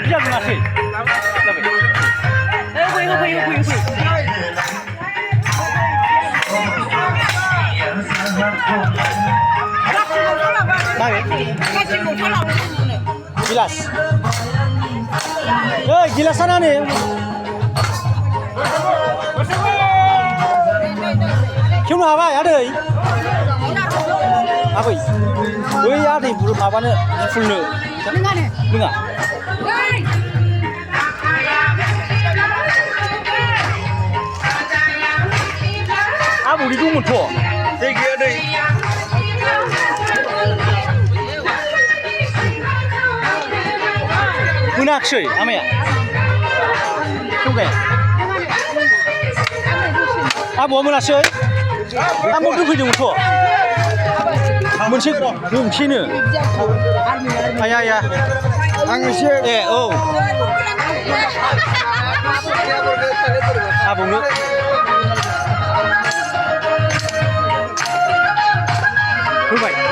बिदा मोनासै होफै गिलास गिलासाना नै खेवनो हाबाय आदै आबै बै आदै माबानो फुलनो लोङा आबौनि दंमोनथ' दै गैया दै मोनाखिसै आमाया खेवगाया आबौआ मोनासै आंबो दोनफैदोंमोनथ' मोनसे गंसेनो आया आया आं एसे औ आबौनो होबाय